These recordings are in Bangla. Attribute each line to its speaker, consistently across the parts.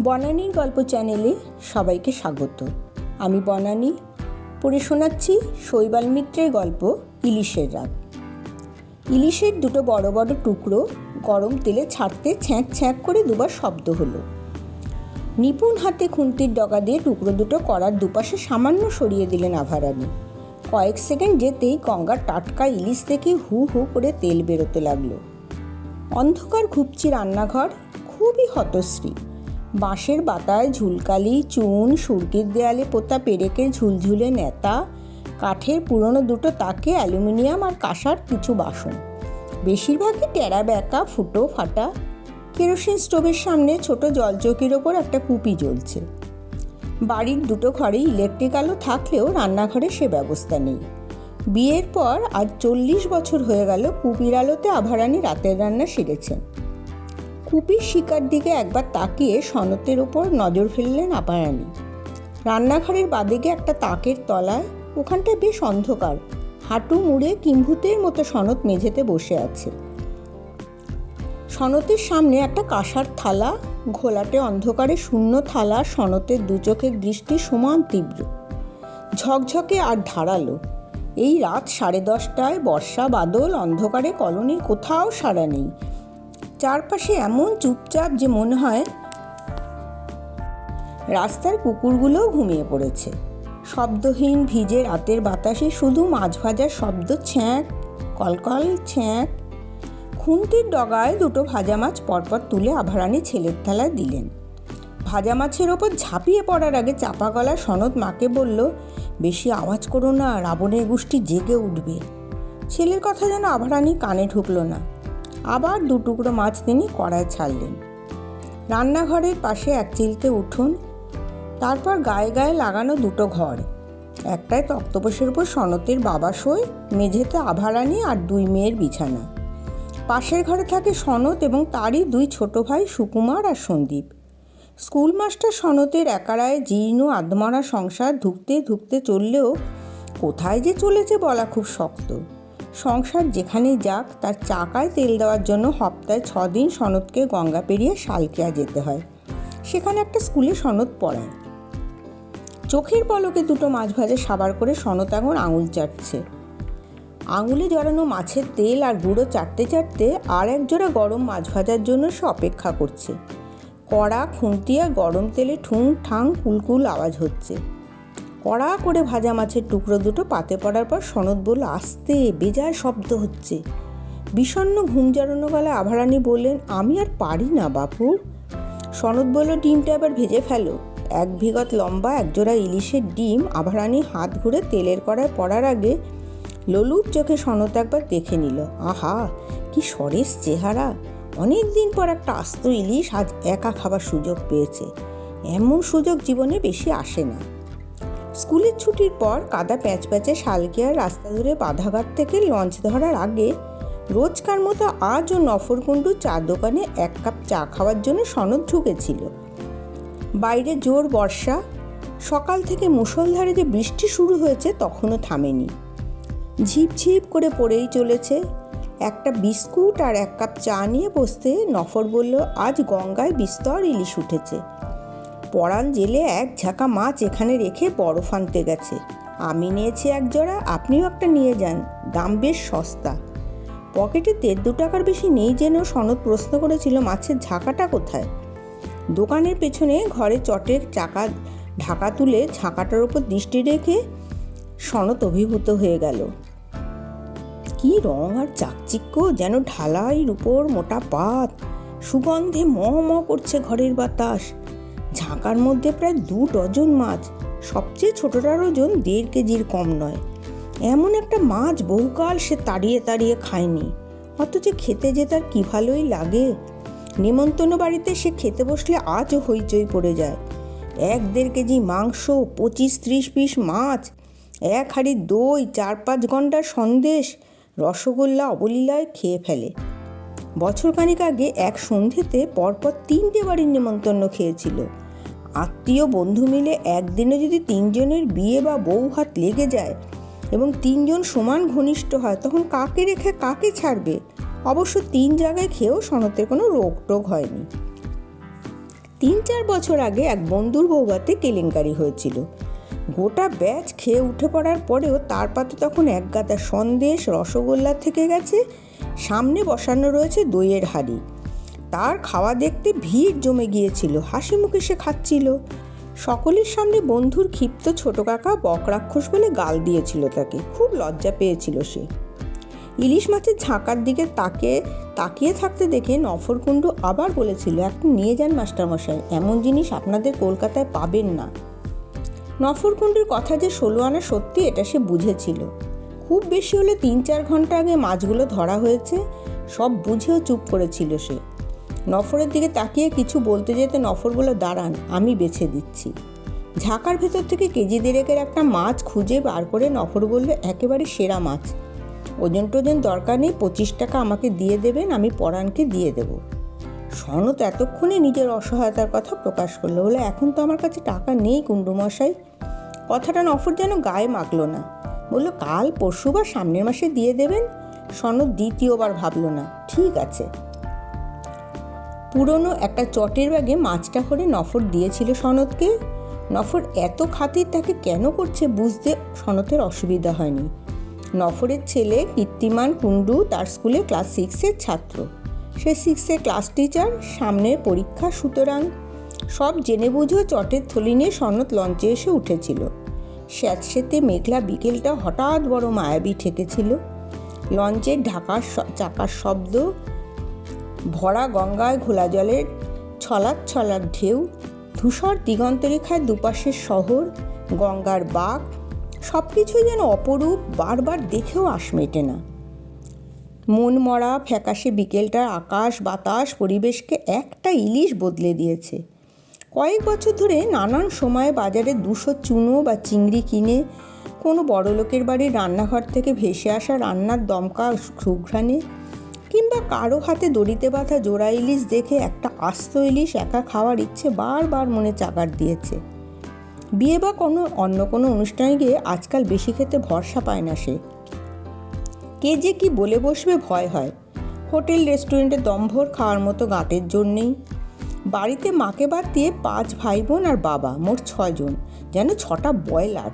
Speaker 1: বনানীর গল্প চ্যানেলে সবাইকে স্বাগত। আমি বনানী পড়ে শোনাচ্ছি শৈবাল মিত্রের গল্প ইলিশের রাত। ইলিশের দুটো বড় বড় টুকরো গরম তেলে ছাড়তে ছ্যাঁক ছ্যাঁক করে দুবার শব্দ হলো। নিপুণ হাতে খুন্তির ডগা দিয়ে টুকরো দুটো কড়ার দুপাশে সামান্য সরিয়ে দিলেন আভারানী। কয়েক সেকেন্ড যেতেই গঙ্গার টাটকা ইলিশ থেকে হু হু করে তেল বেরোতে লাগলো। অন্ধকার ঘুপচি রান্নাঘর খুবই হতশ্রী। বাঁশের বাতায় ঝুলকালি, চুন, সুরকির দেয়ালে পোতা পেরেকের ঝুলঝুলে নেতা, কাঠের পুরনো দুটো তাকে অ্যালুমিনিয়াম আর কাঁসার কিছু বাসন, বেশিরভাগই টেরা ব্যাকা, ফুটো ফাটা। কেরোসিন স্টোভের সামনে ছোট জলচৌকির ওপর একটা কুপি জ্বলছে। বাড়ির দুটো ঘরে ইলেকট্রিক আলো থাকলেও রান্নাঘরে সে ব্যবস্থা নেই। বিয়ের পর আজ 40 বছর হয়ে গেল কুপির আলোতে আভারানী রাতের রান্না সেরেছেন। কুপির শিকার দিকে একবার তাকিয়ে সনতের ওপর নজর ফেললেন আভারানী। রান্নাঘরের বাদিকে একটা তাকের তলায়, ওখানটায় বেশ অন্ধকার, হাঁটু মুড়ে কিম্ভূতের মতো সনত মেঝেতে বসে আছে। সনতের সামনে একটা কাঁসার থালা, ঘোলাটে অন্ধকারে শূন্য থালা। সনতের দু চোখের দৃষ্টি সমান তীব্র, ঝকঝকে আর ধারালো। এই রাত 10:30টায়, বর্ষা বাদল, অন্ধকারে কলোনির কোথাও সাড়া নেই। চারপাশে এমন চুপচাপ যে মনে হয় রাস্তার কুকুরগুলোও ঘুমিয়ে পড়েছে। শব্দহীন ভিজে রাতের বাতাসে শুধু মাছ ভাজার শব্দ, ছ্যাঁক কলকল ছ্যাঁক। খুন্তির ডগায় দুটো ভাজা মাছ পরপর তুলে আভারানী ছেলের থালায় দিলেন। ভাজা মাছের ওপর ঝাঁপিয়ে পড়ার আগে চাপা গলা সনদ মাকে বলল, বেশি আওয়াজ করো না, রাবণের গোষ্ঠী জেগে উঠবে। ছেলের কথা যেন আভারানী কানে ঢুকলো না। আবার দু টুকরো মাছ তিনি কড়ায় ছাড়লেন। রান্নাঘরের পাশে এক চিলতে উঠোন, তারপর গায়ে গায়ে লাগানো দুটো ঘর। একটায় তক্তপোষের উপর সনতের বাবা শোয়, মেঝেতে আভারানী আর দুই মেয়ের বিছানা। পাশের ঘরে থাকে সনত এবং তারই দুই ছোট ভাই সুকুমার আর সন্দীপ। স্কুল মাস্টার সনতের একারায় জীর্ণ আধমরা সংসার ধুঁকতে ধুঁকতে চললেও কোথায় যে চলেছে বলা খুব শক্ত। সংসার যেখানেই যাক, তার চাকায় তেল দেওয়ার জন্য সপ্তাহে 6 দিন সনতকে গঙ্গা পেরিয়ে শালকিয়া যেতে হয়। সেখানে একটা স্কুলে সনত পড়ায়। চোখের পলকে দুটো মাছ ভাজা সাবার করে সনত এখন আঙুল চাটছে। আঙুলে জড়ানো মাছের তেল আর গুঁড়ো চাটতে চাটতে আর এক জোড়া গরম মাছ ভাজার জন্য সে অপেক্ষা করছে। কড়া, খুন্তি আর গরম তেলে ঠুং ঠাং কুলকুল আওয়াজ হচ্ছে। কড়া করে ভাজা মাছের টুকরো দুটো পাতে পড়ার পর সনদ বলল, আস্তে, বেজায় শব্দ হচ্ছে। বিষণ্ণ ঘুম জড়ানো গলায় আভারানী বললেন, আমি আর পারি না বাপু। সনদ বলল, ডিমটা এবার ভেজে ফেলো। 1 বিঘত লম্বা একজোড়া ইলিশের ডিম আভারানী হাত ঘুরে তেলের কড়ায় পড়ার আগে ললুপ চোখে সনত একবার দেখে নিল। আহা, কি সরেস চেহারা! অনেক দিন পর একটা আস্ত ইলিশ আজ একা খাবার সুযোগ পেয়েছে। এমন সুযোগ জীবনে বেশি আসে না। স্কুলের ছুটির পর কাদা প্যাঁচ প্যাঁচে শালকিয়ার রাস্তা ধরে বাধাঘাট থেকে লঞ্চ ধরার আগে রোজকার মতো আজও নফরকুণ্ডু চা দোকানে 1 কাপ চা খাওয়ার জন্য সনদ ঢুকেছিল। বাইরে জোর বর্ষা, সকাল থেকে মুষলধারে যে বৃষ্টি শুরু হয়েছে তখনও থামেনি। ঝিপঝিপ করে পড়েই চলেছে। একটা বিস্কুট আর 1 কাপ চা নিয়ে বসতে নফর বলল, আজ গঙ্গায় বিস্তর ইলিশ উঠেছে। পরাণ জেলে 1 ঝাঁকা মাছ এখানে রেখে বরফ আনতে গেছে। আমি নিয়েছি 1 জোড়া, আপনিও একটা নিয়ে যান, দাম বেশ সস্তা। পকেটে 1.5 টাকার বেশি নেই জেনেও সনদ প্রশ্ন করেছিল, মাছের ঝাঁকাটা কোথায়? দোকানের পেছনে ঘরে চটের চাকা ঢাকা তুলে ঝাঁকাটার ওপর দৃষ্টি রেখে সনদ অভিভূত হয়ে গেল। কি রং আর চাকচিক্য, যেন ঢালাইয়ের উপর মোটা পাত। সুগন্ধে ম ম করছে ঘরের বাতাস। ঝাঁকার মধ্যে প্রায় 2 ডজন মাছ। সবচেয়ে ছোটটার ওজন 1.5 কেজির কম নয়। এমন একটা মাছ বহুকাল সে তাড়িয়ে তাড়িয়ে খায়নি, অথচ খেতে যে তার কি ভালোই লাগে। নেমন্তন্ন বাড়িতে সে খেতে বসলে আজও হইচই পড়ে যায়। 1-1.5 কেজি মাংস, 25-30 পিস মাছ, 1 হাঁড়ি দই, 4-5 ঘন্টার সন্দেশ, রসগোল্লা অবলীলায় খেয়ে ফেলে। বছরখানিক আগে এক সন্ধ্যেতে পরপর 3টে বাড়ির নেমন্তন্ন খেয়েছিল। আত্মীয় বন্ধু মিলে একদিনে যদি 3 জনের বিয়ে বা বউ হাত লেগে যায় এবং 3 জন সমান ঘনিষ্ঠ হয়, তখন কাকে রেখে কাকে ছাড়বে? অবশ্য 3 জায়গায় খেয়েও সনতের কোনো রোগ টোগ হয়নি। 3-4 বছর আগে এক বন্ধুর বউভাতে কেলেঙ্কারি হয়েছিল। গোটা ব্যাচ খেয়ে উঠে পড়ার পরেও তার পাতে তখন এক গাদা সন্দেশ রসগোল্লা থেকে গেছে, সামনে বসানো রয়েছে দইয়ের হাঁড়ি। তার খাওয়া দেখতে ভিড় জমে গিয়েছিল, হাসি মুখে সে খাচ্ছিল। সকলের সামনে বন্ধুর ক্ষিপ্ত ছোট কাকা বকরাক্ষস বলে গাল দিয়েছিল তাকে। খুব লজ্জা পেয়েছিল সে। ইলিশ মাছের ঝাঁকার দিকে তাকিয়ে থাকতে দেখে নফরকুণ্ডু আবার বলেছিল, একটু নিয়ে যান মাস্টারমশাই, এমন জিনিস আপনাদের কলকাতায় পাবেন না। নফরকুণ্ডুর কথা যে 16 আনা সত্যি এটা সে বুঝেছিল। খুব বেশি হলে 3-4 ঘন্টা আগে মাছগুলো ধরা হয়েছে, সব বুঝেও চুপ করেছিল সে। নফরের দিকে তাকিয়ে কিছু বলতে যেতে নফর বলল, দাঁড়ান, আমি বেছে দিচ্ছি। ঝাঁকার ভেতর থেকে কেজি 1.5 একটা মাছ খুঁজে বার করে নফর বলল, একেবারে সেরা মাছ, ওজন টোজন দরকার নেই, 25 টাকা আমাকে দিয়ে দেবেন, আমি পরাণকে দিয়ে দেব। সনত এতক্ষণে নিজের অসহায়তার কথা প্রকাশ করলো, বলে, এখন তো আমার কাছে টাকা নেই কুণ্ডুমশাই। কথাটা নফর যেন গায়ে মাখলো না, বলল, কাল পরশু বা সামনের মাসে দিয়ে দেবেন। সনত দ্বিতীয়বার ভাবল না, ঠিক আছে। পুরনো একটা চটের ব্যাগে মাছটা করে নফর দিয়েছিল সনতকে। নফর এত খাতির তাকে কেন করছে বুঝতে সনতের অসুবিধা হয়নি। নফরের ছেলে কীর্তিমান কুণ্ডু তার স্কুলে ক্লাস 6-এর ছাত্র। সে 6-এর ক্লাস টিচার, সামনে পরীক্ষা, সুতরাং সব জেনে বুঝেও চটের থলি নিয়ে সনত লঞ্চে এসে উঠেছিল। স্যাঁতসেঁতে মেঘলা বিকেলটা হঠাৎ বড় মায়াবী ঠেকেছিল। লঞ্চের চাকার শব্দ, ভরা গঙ্গায় ঘোলা জলের ছলাৎ ঢেউ, ধূসর দিগন্তরেখায় দুপাশের শহর, গঙ্গার বাঁক, সব কিছুই যেন অপরূপ, বারবার দেখেও আশ মেটে না। মন মরা ফ্যাকাশে বিকেলটার আকাশ বাতাস পরিবেশকে একটা ইলিশ বদলে দিয়েছে। কয়েক বছর ধরে নানান সময়ে বাজারে 200 চুনো বা চিংড়ি কিনে কোনো বড়লোকের বাড়ির রান্নাঘর থেকে ভেসে আসা রান্নার দমকা সুঘ্রাণে, কিংবা কারো হাতে দড়িতে বাঁধা জোড়া ইলিশ দেখে একটা আস্ত ইলিশ একা খাওয়ার ইচ্ছে বারবার মনে চাগার দিয়েছে। বিয়ে বা অন্য কোনো অনুষ্ঠানে গিয়ে আজকাল বেশি খেতে ভরসা পায় না সে। কে যে কি বলে বসবে ভয় হয়। হোটেল রেস্টুরেন্টে দমভর খাওয়ার মতো গাঁটের জোর নেই। বাড়িতে মাকে বাদ দিয়ে 5 ভাই বোন আর বাবা, মোট 6 জন, যেন 6টা বয়লার।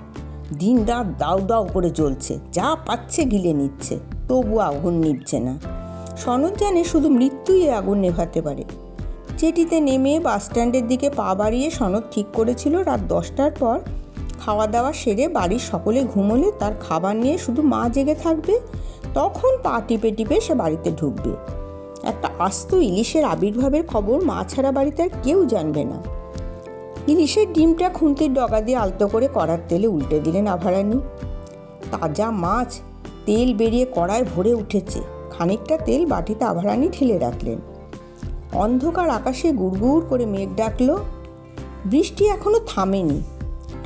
Speaker 1: দিন রাত দাউ দাউ করে জ্বলছে, যা পাচ্ছে গিলে নিচ্ছে, তবু আগুন নিভছে না। সনদ জানে শুধু মৃত্যুই এ আগুন নেভাতে পারে। চেটিতে নেমে বাস স্ট্যান্ডের দিকে পা বাড়িয়ে সনদ ঠিক করেছিল রাত 10টার পর খাওয়া দাওয়া সেরে বাড়ির সকলে ঘুমোলে তার খাবার নিয়ে শুধু মা জেগে থাকবে, তখন পা টিপে টিপে সে বাড়িতে ঢুকবে। একটা আস্ত ইলিশের আবির্ভাবের খবর মা ছাড়া বাড়িতে আর কেউ জানবে না। ইলিশের ডিমটা খুন্তির ডগা দিয়ে আলতো করে কড়ার তেলে উল্টে দিলেন আভারানী। তাজা মাছ, তেল বেরিয়ে কড়ায় ভরে উঠেছে। খানিকটা তেল বাটিতে আভারানী ঢেলে রাখলেন। অন্ধকার আকাশে গুড়গুড় করে মেঘ ডাকলো। বৃষ্টি এখনো থামেনি।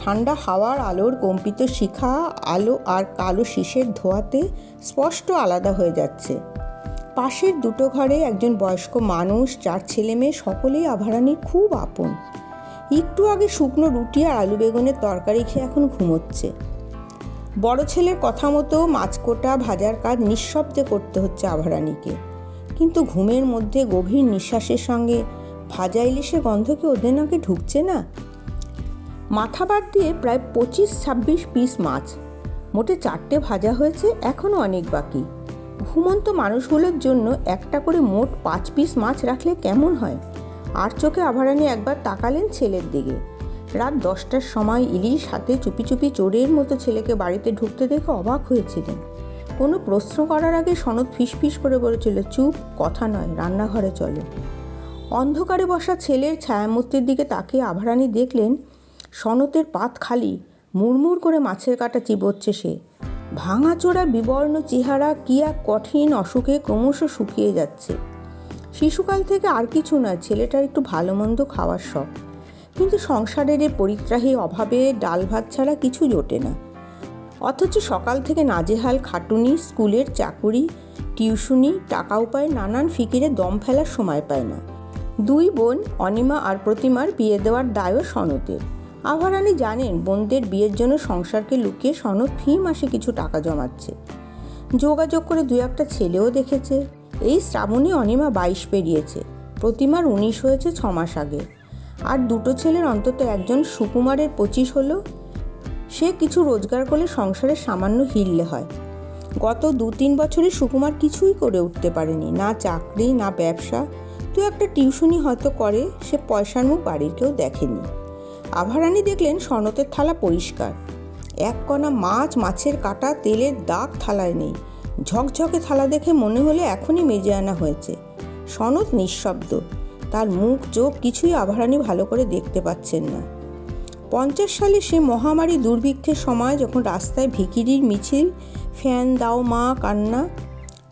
Speaker 1: ঠান্ডা হাওয়ার আলোর কম্পিত শিখা আলো আর কালো শীষের ধোঁয়াতে স্পষ্ট আলাদা হয়ে যাচ্ছে। পাশের দুটো ঘরে একজন বয়স্ক মানুষ, 4 ছেলে মেয়ে, সকলেই আভারানীর খুব আপন। একটু আগে শুকনো রুটি আর আলু বেগুনের তরকারি খেয়ে এখন ঘুমোচ্ছে। বড় ছেলের কথা মতো মাছকোটা ভাজার কাজ নিঃশব্দে করতে হচ্ছে আভারানীকে, কিন্তু ঘুমের মধ্যে গভীর নিঃশ্বাসের সঙ্গে ভাজা ইলিশের গন্ধ কি ওদের নাকে ঢুকছে না? মাথা বাদ দিয়ে প্রায় 25-26 পিস মাছ, মোটে 4টে ভাজা হয়েছে, এখনও অনেক বাকি। ঘুমন্ত মানুষগুলোর জন্য একটা করে মোট 5 পিস মাছ রাখলে কেমন হয়? আর চোখে আভারানী একবার তাকালেন ছেলের দিকে। রাত 10টার সময় ইলিশ হাতে চুপি চুপি চোরের মতো ছেলেকে বাড়িতে ঢুকতে দেখে অবাক হয়েছিলেন। কোনো প্রশ্ন করার আগে সনদ ফিসফিস করে বলেছিল, চুপ, কথা নয়, রান্নাঘরে চলো। অন্ধকারে বসা ছেলের ছায়ামূর্তির দিকে তাকিয়ে আভারানী দেখলেন সনতের পাত খালি, মুড়মুড় করে মাছের কাঁটা চিবোচ্ছে সে। ভাঙাচোরা বিবর্ণ চেহারা কি এক কঠিন অসুখে ক্রমশ শুকিয়ে যাচ্ছে। শিশুকাল থেকে আর কিছু নয়, ছেলেটার একটু ভালো মন্দ খাওয়ার শখ, কিন্তু সংসারের পরিত্রাহী অভাবে ডাল ভাত ছাড়া কিছু জোটে না। অথচ সকাল থেকে নাজেহাল খাটুনি, স্কুলের চাকুরি, টিউশনি, টাকা উপায়ে নানান ফিকিরে দম ফেলার সময় পায় না। 2 বোন অনিমা আর প্রতিমার বিয়ে দেওয়ার দায়ও সনতের। আভারানী জানেন বোনদের বিয়ের জন্য সংসারকে লুকিয়ে সনদ ফি মাসে কিছু টাকা জমাচ্ছে। যোগাযোগ করে 2-1টা ছেলেও দেখেছে। এই শ্রাবণী অনিমা 22 পেরিয়েছে, প্রতিমার 19 হয়েছে 6 মাস আগে। আর দুটো ছেলের অন্তত একজন সুকুমারের 25 হলো। সে কিছু রোজগার করলে সংসারে সামান্য হিললে হয়। গত 2-3 বছরে সুকুমার কিছুই করে উঠতে পারেনি, না চাকরি না ব্যবসা। তো একটা টিউশনি হয়তো করে, সে পয়সার মুখ বাড়ির কেউ দেখেনি। আভারানী দেখলেন সনতের থালা পরিষ্কার, এক কণা মাছের কাটা, তেলের দাগ থালায় নেই। ঝকঝকে থালা দেখে মনে হলে এখনই মেজে আনা হয়েছে। সনত নিঃশব্দ, তার মুখ চোখ কিছুই আভারানী ভালো করে দেখতে পাচ্ছেন না। 50 সালে সে মহামারী দুর্ভিক্ষের সময় যখন রাস্তায় ভিখিরির মিছিল, ফ্যান দাও মা কান্না,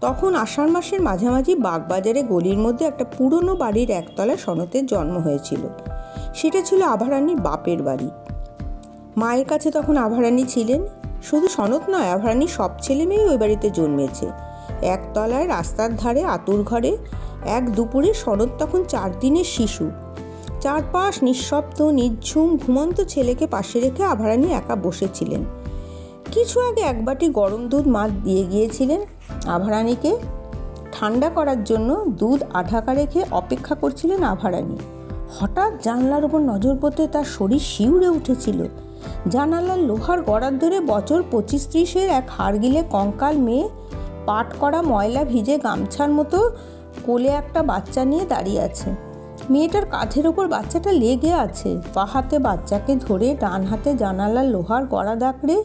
Speaker 1: তখন আষাঢ় মাসের মাঝামাঝি বাগবাজারে গলির মধ্যে একটা পুরনো বাড়ির একতলায় সনতের জন্ম হয়েছিল। সেটা ছিল আভারানীর বাপের বাড়ি। মায়ের কাছে তখন আভারানী ছিলেন। শুধু সনত নয়, আভারানীর সব ছেলে মেয়ে ওই বাড়িতে জন্মেছে। একতলায় রাস্তার ধারে আতুর ঘরে এক দুপুরে সনত তখন 4 দিনের শিশু। চারপাশ নিঃশব্দ, নিঝুম। ঘুমন্ত ছেলেকে পাশে রেখে আভারানী একা বসেছিলেন। কিছু আগে এক বাটি গরম দুধ মা দিয়ে গিয়েছিলেন আভারানীকে ঠান্ডা করার জন্য। দুধ আঢাকা রেখে অপেক্ষা করছিলেন আভারানী। হঠাৎ জানলার উপর নজর পড়তে তার শরীর শিউরে উঠেছিল। জানালার লোহার গড়ার ধরে বছর 25-30-এর এক হাড়গিলে কঙ্কাল মেয়ে, পাট করা ময়লা ভিজে গামছার মতো কোলে একটা বাচ্চা নিয়ে দাঁড়িয়ে আছে। মেয়েটার কাঁধের ওপর বাচ্চাটা লেগে আছে। বাঁ হাতে বাচ্চাকে ধরে, ডান হাতে জানালার লোহার গড়া দাঁকড়ে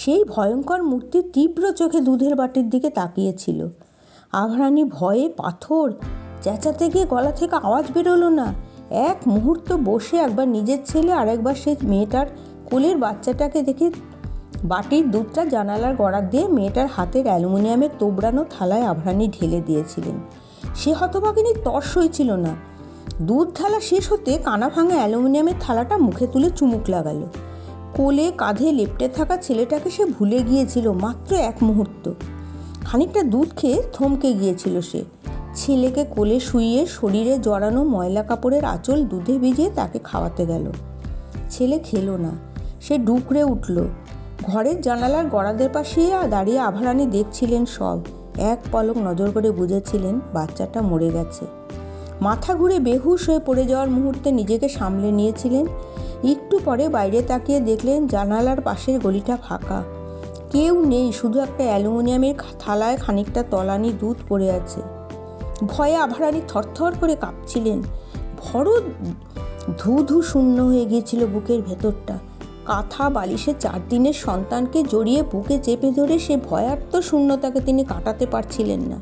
Speaker 1: সেই ভয়ঙ্কর মূর্তি তীব্র চোখে দুধের বাটির দিকে তাকিয়েছিল। আভারানী ভয়ে পাথর, চেঁচাতে গিয়ে গলা থেকে আওয়াজ বেরোলো না। এক মুহূর্ত বসে একবার নিজের ছেলে আর একবার সেই মেয়েটার কোলের বাচ্চাটাকে দেখে বাটির দুধটা জানালার গড়া দিয়ে মেয়েটার হাতের অ্যালুমিনিয়ামের তোবড়ানো থালায় আভারানী ঢেলে দিয়েছিলেন। সে হতভাগিনীর তর সইছিল না। দুধ থালা শেষ হতে কানা ভাঙা অ্যালুমিনিয়ামের থালাটা মুখে তুলে চুমুক লাগালো। কোলে কাঁধে লেপ্টে থাকা ছেলেটাকে সে ভুলে গিয়েছিল মাত্র এক মুহূর্ত। খানিকটা দুধ খেয়ে থমকে গিয়েছিল সে। ছেলেকে কোলে শুইয়ে শরীরে জড়ানো ময়লা কাপড়ের আঁচল দুধে ভিজিয়ে তাকে খাওয়াতে গেল। ছেলে খেলো না। সে ডুকরে উঠল। ঘরের জানালার গড়াদের পাশে দাঁড়িয়ে আভারানী দেখছিলেন সব। এক পলক নজর করে বুঝেছিলেন বাচ্চাটা মরে গেছে। মাথা ঘুরে বেহুশ হয়ে পড়ে যাওয়ার মুহূর্তে নিজেকে সামলে নিয়েছিলেন। একটু পরে বাইরে তাকিয়ে দেখলেন জানালার পাশের গলিটা ফাঁকা। কেউ নেই, শুধু একটা অ্যালুমিনিয়ামের থালায় খানিকটা তলানি দুধ পড়ে আছে। ভয়ে আভারানী থরথর করে কাঁপছিলেন। বড় ধু ধু শূন্য হয়ে গিয়েছিল বুকের ভেতরটা। কাঁথা বালিশে 4 দিনের সন্তানকে জড়িয়ে বুকে চেপে ধরে সে ভয়ার্ত শূন্যতাকে তিনি কাটাতে পারছিলেন না।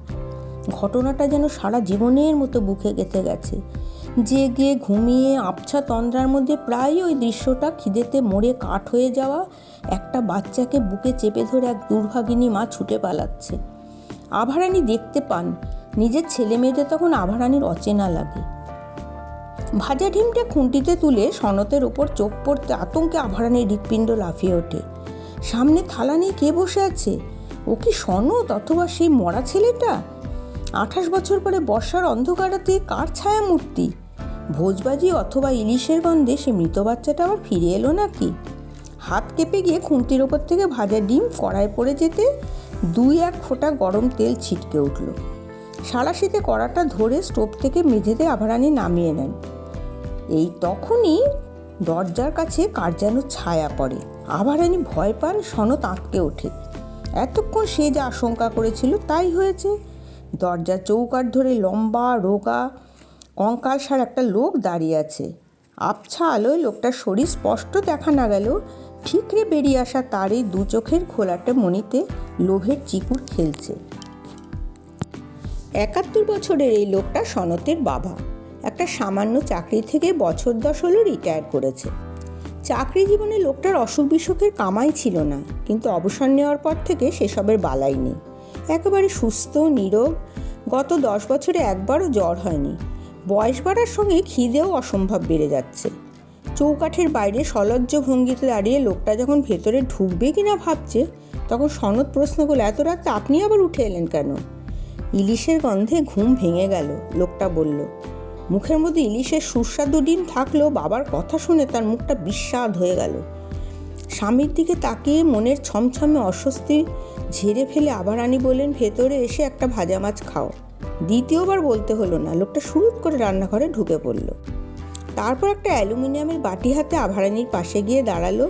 Speaker 1: ঘটনাটা যেন সারা জীবনের মতো বুকে গেঁথে গেছে। জেগে ঘুমিয়ে আবছা তন্দ্রার মধ্যে প্রায় ওই দৃশ্যটা, খিদেতে মরে কাঠ হয়ে যাওয়া একটা বাচ্চাকে বুকে চেপে ধরে এক দুর্ভাগিনী মা ছুটে পালাচ্ছে। আভারানী দেখতে পান নিজের ছেলে মেয়েদের তখন আভারানীর অচেনা লাগে। ভাজা ডিমটা খুন্তিতে তুলে সনতের ওপর চোখ পড়তে আতঙ্কে আভারানীর হৃৎপিণ্ড লাফিয়ে ওঠে। সামনে থালা নিয়ে কে বসে আছে? ও কি সনত অথবা সেই মরা ছেলেটা? 28 বছর পরে বর্ষার অন্ধকারাতে কার ছায়া মূর্তি? ভোজবাজি অথবা ইলিশের গন্ধে সে মৃত বাচ্চাটা আবার ফিরে এলো নাকি? হাত কেঁপে গিয়ে খুন্তির ওপর থেকে ভাজা ডিম কড়ায় পড়ে যেতে 2-1 ফোঁটা গরম তেল ছিটকে উঠল। সাঁড়াশিতে কড়াটা ধরে স্টোভ থেকে মেঝেতে আভারানী নামিয়ে নেন। এই তখনই দরজার কাছে কার যেন ছায়া পড়ে। আভারানী ভয় পান, সনত আঁতকে ওঠে। এতক্ষণ সে যা আশঙ্কা করেছিল তাই হয়েছে। দরজার চৌকাঠ ধরে লম্বা রোগা কঙ্কালসার একটা লোক দাঁড়িয়ে আছে। আবছা আলোয় লোকটার শরীর স্পষ্ট দেখা না গেলেও ঠিকরে বেরিয়ে আসা তার এই 2 চোখের ঘোলাটে মণিতে লোভের চিকুর খেলছে। 71 বছরের এই লোকটা সনতের বাবা। একটা সামান্য চাকরি থেকে বছর 10 হলো রিটায়ার করেছে। চাকরি জীবনে লোকটার অসুখ বিসুখের কামাই ছিল না, কিন্তু অবসর নেওয়ার পর থেকে সেসবের বালাই নেই। একেবারে সুস্থ নীরব। গত 10 বছরে একবারও জ্বর হয়নি। বয়স বাড়ার সঙ্গে খিদেও অসম্ভব বেড়ে যাচ্ছে। চৌকাঠের বাইরে সলজ্জ ভঙ্গিতে দাঁড়িয়ে লোকটা যখন ভেতরে ঢুকবে কিনা ভাবছে, তখন সনদ প্রশ্ন করল, এত রাতে আপনি আবার উঠে এলেন কেন? ইলিশের গন্ধে ঘুম ভেঙে গেল, লোকটা বলল। মুখের মধ্যে ইলিশের সুস্বাদু ডিম থাকলেও বাবার কথা শুনে তার মুখটা বিস্বাদ হয়ে গেল। স্বামীর দিকে তাকিয়ে মনের ছমছমে অস্বস্তি ঝেড়ে ফেলে আভারানী বললেন, ভেতরে এসে একটা ভাজা মাছ খাও। দ্বিতীয়বার বলতে হলো না, লোকটা শুরুত করে রান্নাঘরে ঢুকে পড়ল। তারপর একটা অ্যালুমিনিয়ামের বাটি হাতে আভারানির পাশে গিয়ে দাঁড়ালো।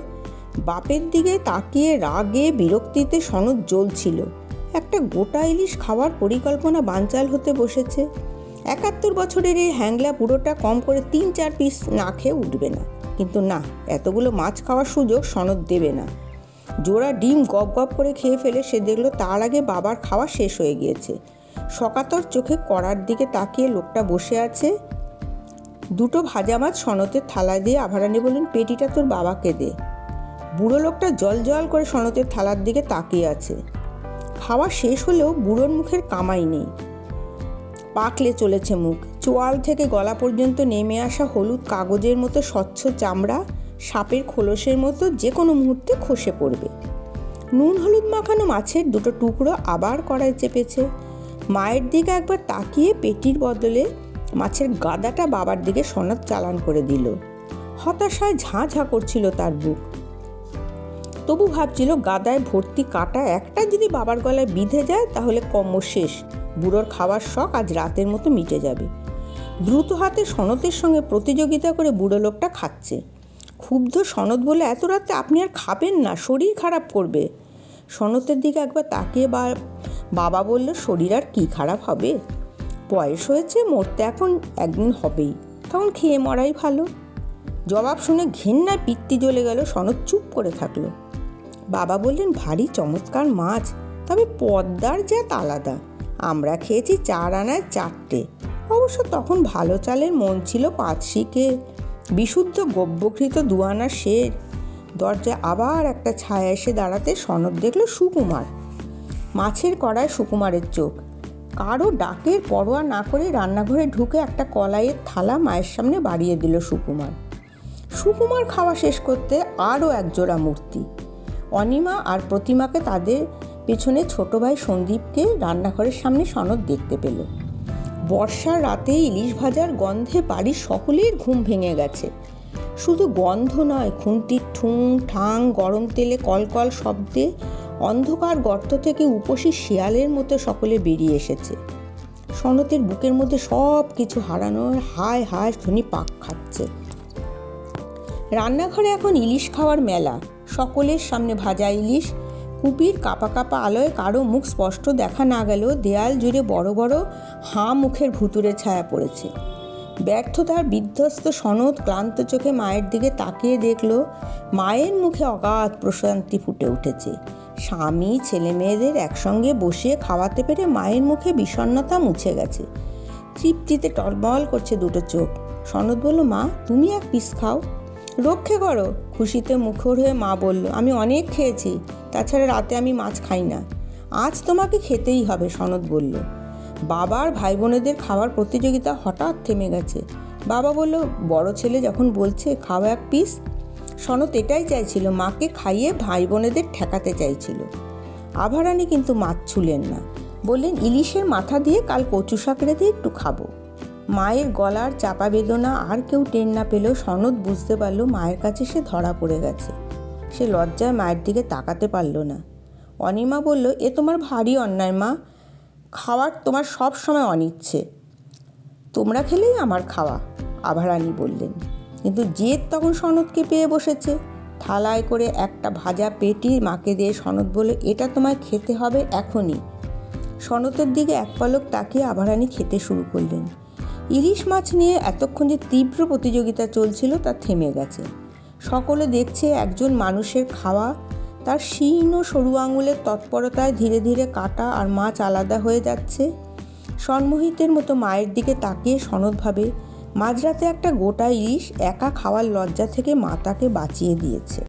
Speaker 1: বাপের দিকে তাকিয়ে রাগে বিরক্তিতে সনদ জ্বলছিল। একটা গোটা ইলিশ খাওয়ার পরিকল্পনা বানচাল হতে বসেছে। 71 বছরের এই হ্যাংলা বুড়োটা কম করে 3-4 পিস না খেয়ে উঠবে না। কিন্তু না, এতগুলো মাছ খাওয়ার সুযোগ সনদ দেবে না। জোড়া ডিম গপ গপ করে খেয়ে ফেলে সে দেখলো তার আগে বাবার খাওয়া শেষ হয়ে গিয়েছে। সকাতর চোখে কড়ার দিকে তাকিয়ে লোকটা বসে আছে। দুটো ভাজা মাছ সনতের থালা দিয়ে আভারানি বললেন, পেটিটা তোর বাবাকে দে। বুড়ো লোকটা জল জল করে সনতের থালার দিকে তাকিয়ে আছে। খাওয়া শেষ হলেও বুড়োর মুখের কামাই নেই। পাকলে চলেছে মুখ। চোয়াল থেকে গলা পর্যন্ত নেমে আসা হলুদ কাগজের মতো স্বচ্ছ চামড়া সাপের খোলসের মতো যে কোনো মুহূর্তে খসে পড়বে। নুন হলুদ মাখানো মাছের দুটো টুকরো আবার কড়াই চেপেছে। মায়ের দিকে একবার তাকিয়ে পেটির বদলে মাছের গাদাটা বাবার দিকে সনদ চালান করে দিল। হতাশায় ঝাঁ ঝাঁ করছিল তার বুক। তবু ভাবছিল গাদায় ভর্তি কাটা একটা যদি বাবার গলায় বিঁধে যায় তাহলে কর্ম শেষ। বুড়োর খাওয়ার শখ আজ রাতের মতো মিটে যাবে। দ্রুত হাতে সনতের সঙ্গে প্রতিযোগিতা করে বুড়ো লোকটা খাচ্ছে। ক্ষুব্ধ সনদ বলে, এত রাতে আপনি আর খাবেন না, শরীর খারাপ করবে। সনতের দিকে একবার তাকিয়ে বাবা বলল, শরীর আর কি খারাপ হবে? বয়স হয়েছে, মরতে এখন একদিন হবেই, তখন খেয়ে মরাই ভালো। জবাব শুনে ঘেন্নায় পিত্তি জ্বলে গেল। সনদ চুপ করে থাকলো। বাবা বললেন, ভারী চমৎকার মাছ, তবে পদ্মার জাত আলাদা। আমরা খেয়েছি 4 আনায় 4টে। অবশ্য তখন ভালো চালের মন ছিল 5 শিকে। বিশুদ্ধ গব্যঘৃত 2 আনার শের। দরজায় আবার একটা ছায়া এসে দাঁড়াতে সনদ দেখল সুকুমার। মাছের কড়ায় সুকুমারের চোখ। কারো ডাকের পরোয়া না করে রান্নাঘরে ঢুকে একটা কলাইয়ের থালা মায়ের সামনে বাড়িয়ে দিল সুকুমার খাওয়া শেষ করতে আরও একজোড়া মূর্তি। অনিমা আর প্রতিমাকে, তাদের পেছনে ছোট ভাই সন্দীপকে রান্নাঘরের সামনে সনদ দেখতে পেল। বর্ষার রাতে ইলিশ ভাজার গন্ধে বাড়ির সকলের ঘুম ভেঙে গেছে। শুধু গন্ধ নয়, খুন্তির ঠুং ঠাং গরম তেলে কলকল শব্দে অন্ধকার গর্ত থেকে উপসী শিয়ালের মতো সকলে বেরিয়ে এসেছে। সনতের বুকের মধ্যে সব কিছু হারানোর হায় হায় ধ্বনি পাক খাচ্ছে। রান্নাঘরে এখন ইলিশ খাওয়ার মেলা। সকলের সামনে ভাজা ইলিশ। কুপির কাপা কাপা আলোয় কারো মুখ স্পষ্ট দেখা না গেলেও দেয়াল জুড়ে বড় বড় হাঁ মুখের ভুতুরে ছায়া পড়েছে। ব্যর্থতার বিধ্বস্ত সনদ ক্লান্ত চোখে মায়ের দিকে তাকিয়ে দেখল মায়ের মুখে অগাধ প্রশান্তি ফুটে উঠেছে। স্বামী ছেলে মেয়েদের একসঙ্গে বসিয়ে খাওয়াতে পেরে মায়ের মুখে বিষণ্ণতা মুছে গেছে। তৃপ্তিতে টলমল করছে দুটো চোখ। সনদ বলল, মা তুমি এক পিস খাও, রক্ষে করো। খুশিতে মুখর হয়ে মা বলল, আমি অনেক খেয়েছি, তাছাড়া রাতে আমি মাছ খাই না। আজ তোমাকে খেতেই হবে, সনদ বলল। বাবার ভাই বোনেদের খাওয়ার প্রতিযোগিতা হঠাৎ থেমে গেছে। বাবা বলল, বড় ছেলে যখন বলছে খাও এক পিস। সনদ এটাই চাইছিল, মাকে খাইয়ে ভাই বোনেদের ঠেকাতে চাইছিল। আভারানি কিন্তু মাছ ছুলেন না। বললেন, ইলিশের মাথা দিয়ে কাল কচু শাক রেঁধে একটু খাবো। মায়ের গলার চাপা বেদনা আর কেউ টের না পেলেও সনদ বুঝতে পারল মায়ের কাছে সে ধরা পড়ে গেছে। সে লজ্জায় মায়ের দিকে তাকাতে পারল না। অনিমা বলল, এ তোমার ভারী অন্যায় মা, খাওয়ার তোমার সব সময় অনিচ্ছে, তোমরা খেলেই আমার খাওয়া। আভারানি বললেন। কিন্তু জেদ তখন সনদকে পেয়ে বসেছে। থালায় করে একটা ভাজা পেটি মাকে দিয়ে সনদ বলে, এটা তোমায় খেতে হবে এখনই। সনদের দিকে এক পলক তাকিয়ে আভারানি খেতে শুরু করলেন। ইলিশ মাছ নিয়ে এতক্ষণ যে তীব্র প্রতিযোগিতা চলছিল তা থেমে গেছে। সকলে দেখছে একজন মানুষের খাওয়া তার শীর্ণ সরু আঙুলের তৎপরতায় ধীরে ধীরে কাটা আর মাছ আলাদা হয়ে যাচ্ছে। সন্মোহিতের মতো মায়ের দিকে তাকিয়ে সনদ ভাবে, মাঝরাতে একটা গোটা ইলিশ একা খাওয়ার লজ্জা থেকে মা তাকে বাঁচিয়ে দিয়েছে।